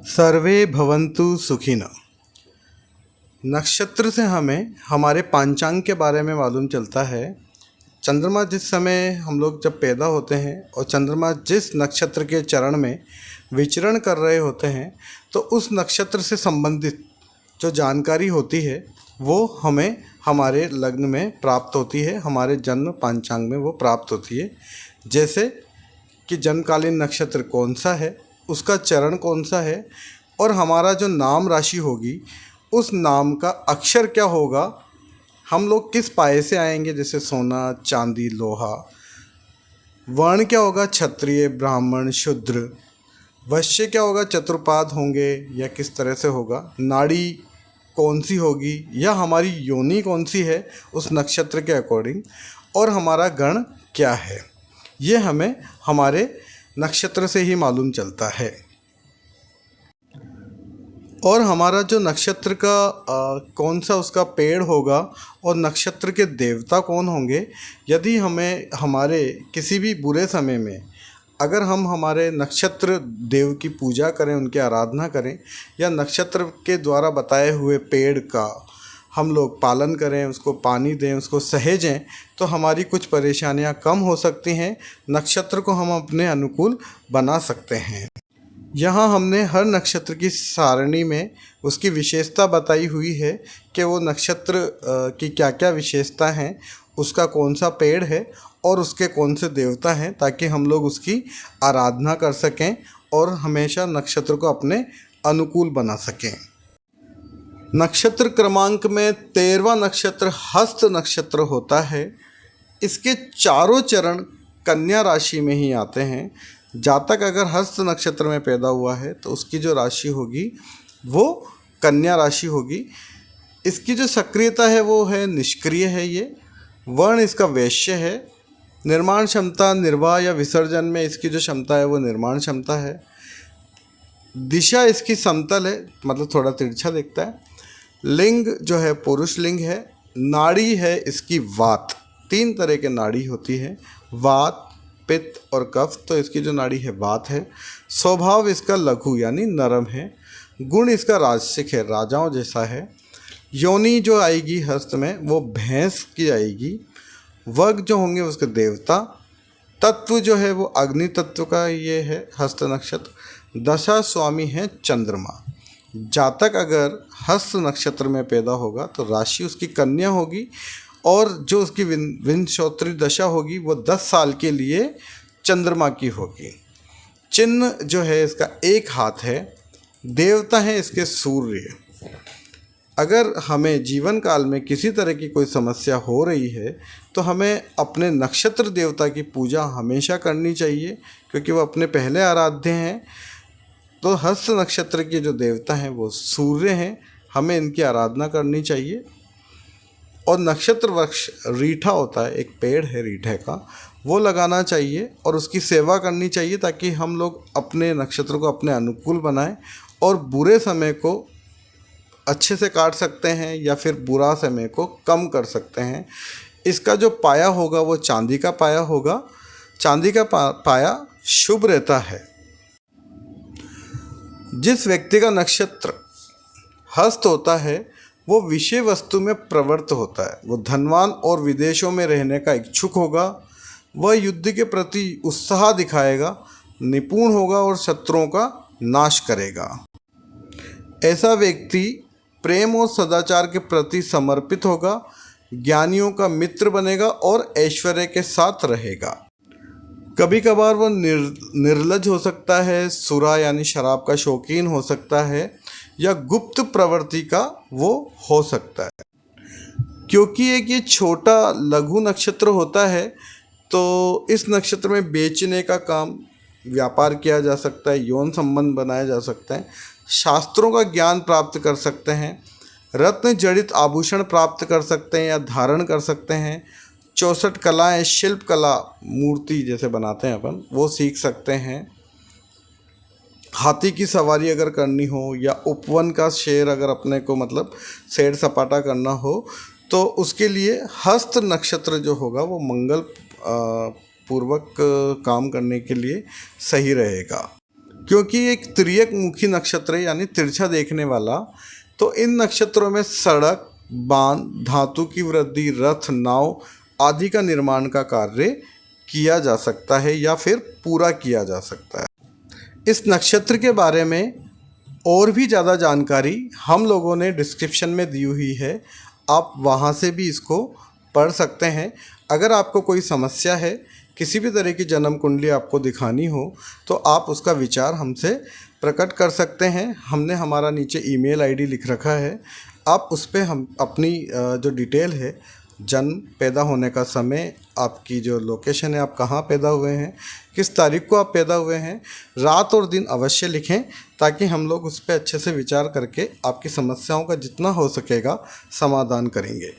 सर्वे भवन्तु सुखिनः। नक्षत्र से हमें हमारे पांचांग के बारे में मालूम चलता है। चंद्रमा जिस समय हम लोग जब पैदा होते हैं और चंद्रमा जिस नक्षत्र के चरण में विचरण कर रहे होते हैं, तो उस नक्षत्र से संबंधित जो जानकारी होती है वो हमें हमारे लग्न में प्राप्त होती है, हमारे जन्म पांचांग में वो प्राप्त होती है। जैसे कि जन्मकालीन नक्षत्र कौन सा है, उसका चरण कौन सा है, और हमारा जो नाम राशि होगी उस नाम का अक्षर क्या होगा, हम लोग किस पाए से आएंगे, जैसे सोना, चांदी, लोहा। वर्ण क्या होगा, क्षत्रिय, ब्राह्मण, शूद्र। वैश्य क्या होगा, चतुर्पाद होंगे या किस तरह से होगा। नाड़ी कौन सी होगी या हमारी योनि कौन सी है उस नक्षत्र के अकॉर्डिंग, और हमारा गण क्या है, ये हमें हमारे नक्षत्र से ही मालूम चलता है। और हमारा जो नक्षत्र का कौन सा उसका पेड़ होगा और नक्षत्र के देवता कौन होंगे, यदि हमें हमारे किसी भी बुरे समय में अगर हम हमारे नक्षत्र देव की पूजा करें, उनकी आराधना करें, या नक्षत्र के द्वारा बताए हुए पेड़ का हम लोग पालन करें, उसको पानी दें, उसको सहेजें, तो हमारी कुछ परेशानियां कम हो सकती हैं। नक्षत्र को हम अपने अनुकूल बना सकते हैं। यहाँ हमने हर नक्षत्र की सारणी में उसकी विशेषता बताई हुई है कि वो नक्षत्र की क्या क्या विशेषता हैं, उसका कौन सा पेड़ है और उसके कौन से देवता हैं, ताकि हम लोग उसकी आराधना कर सकें और हमेशा नक्षत्र को अपने अनुकूल बना सकें। नक्षत्र क्रमांक में 13वां नक्षत्र हस्त नक्षत्र होता है। इसके चारों चरण कन्या राशि में ही आते हैं। जातक अगर हस्त नक्षत्र में पैदा हुआ है तो उसकी जो राशि होगी वो कन्या राशि होगी। इसकी जो सक्रियता है वो है निष्क्रिय है। ये वर्ण इसका वैश्य है। निर्माण क्षमता, निर्वाह या विसर्जन में इसकी जो क्षमता है वो निर्माण क्षमता है। दिशा इसकी समतल है, मतलब थोड़ा तिरछा दिखता है। लिंग जो है पुरुष लिंग है। नाड़ी है इसकी वात। 3 तरह के नाड़ी होती है, वात, पित्त और कफ। तो इसकी जो नाड़ी है वात है। स्वभाव इसका लघु यानी नरम है। गुण इसका राजसिक है, राजाओं जैसा है। योनि जो आएगी हस्त में वो भैंस की आएगी। वर्ग जो होंगे उसके देवता। तत्व जो है वो अग्नि तत्व का ये है हस्त नक्षत्र। दशा स्वामी है चंद्रमा। जातक अगर हस्त नक्षत्र में पैदा होगा तो राशि उसकी कन्या होगी, और जो उसकी विंशोत्तरी दशा होगी वो 10 साल के लिए चंद्रमा की होगी। चिन्ह जो है इसका 1 हाथ है। देवता हैं इसके सूर्य। अगर हमें जीवन काल में किसी तरह की कोई समस्या हो रही है तो हमें अपने नक्षत्र देवता की पूजा हमेशा करनी चाहिए, क्योंकि वो अपने पहले आराध्य हैं। तो हस्त नक्षत्र के जो देवता हैं वो सूर्य हैं, हमें इनकी आराधना करनी चाहिए। और नक्षत्र वृक्ष रीठा होता है, एक पेड़ है रीठे का, वो लगाना चाहिए और उसकी सेवा करनी चाहिए, ताकि हम लोग अपने नक्षत्र को अपने अनुकूल बनाएं और बुरे समय को अच्छे से काट सकते हैं या फिर बुरा समय को कम कर सकते हैं। इसका जो पाया होगा वो चांदी का पाया होगा। चांदी का पाया शुभ रहता है। जिस व्यक्ति का नक्षत्र हस्त होता है वो विषय वस्तु में प्रवृत्त होता है। वो धनवान और विदेशों में रहने का इच्छुक होगा। वह युद्ध के प्रति उत्साह दिखाएगा, निपुण होगा और शत्रुओं का नाश करेगा। ऐसा व्यक्ति प्रेम और सदाचार के प्रति समर्पित होगा, ज्ञानियों का मित्र बनेगा और ऐश्वर्य के साथ रहेगा। कभी कभार वो निर्लज हो सकता है, सुरा यानी शराब का शौकीन हो सकता है, या गुप्त प्रवृत्ति का वो हो सकता है। क्योंकि एक ये छोटा लघु नक्षत्र होता है तो इस नक्षत्र में बेचने का काम, व्यापार किया जा सकता है, यौन संबंध बनाया जा सकता है, शास्त्रों का ज्ञान प्राप्त कर सकते हैं, रत्न जड़ित आभूषण प्राप्त कर सकते हैं या धारण कर सकते हैं। 64 कलाएँ, शिल्प कला, मूर्ति जैसे बनाते हैं अपन, वो सीख सकते हैं। हाथी की सवारी अगर करनी हो या उपवन का शेर अगर अपने को मतलब सैर सपाटा करना हो तो उसके लिए हस्त नक्षत्र जो होगा वो मंगल पूर्वक काम करने के लिए सही रहेगा। क्योंकि एक तिर्यक मुखी नक्षत्र है, यानी तिरछा देखने वाला। तो इन नक्षत्रों में सड़क, बांध, धातु की वृद्धि, रथ, नाव आदि का निर्माण का कार्य किया जा सकता है या फिर पूरा किया जा सकता है। इस नक्षत्र के बारे में और भी ज़्यादा जानकारी हम लोगों ने डिस्क्रिप्शन में दी हुई है, आप वहाँ से भी इसको पढ़ सकते हैं। अगर आपको कोई समस्या है, किसी भी तरह की जन्म कुंडली आपको दिखानी हो, तो आप उसका विचार हमसे प्रकट कर सकते हैं। हमने हमारा नीचे ईमेल आईडी लिख रखा है, आप उस पर हम अपनी जो डिटेल है, जन्म, पैदा होने का समय, आपकी जो लोकेशन है, आप कहाँ पैदा हुए हैं, किस तारीख को आप पैदा हुए हैं, रात और दिन अवश्य लिखें, ताकि हम लोग उस पर अच्छे से विचार करके आपकी समस्याओं का जितना हो सकेगा समाधान करेंगे।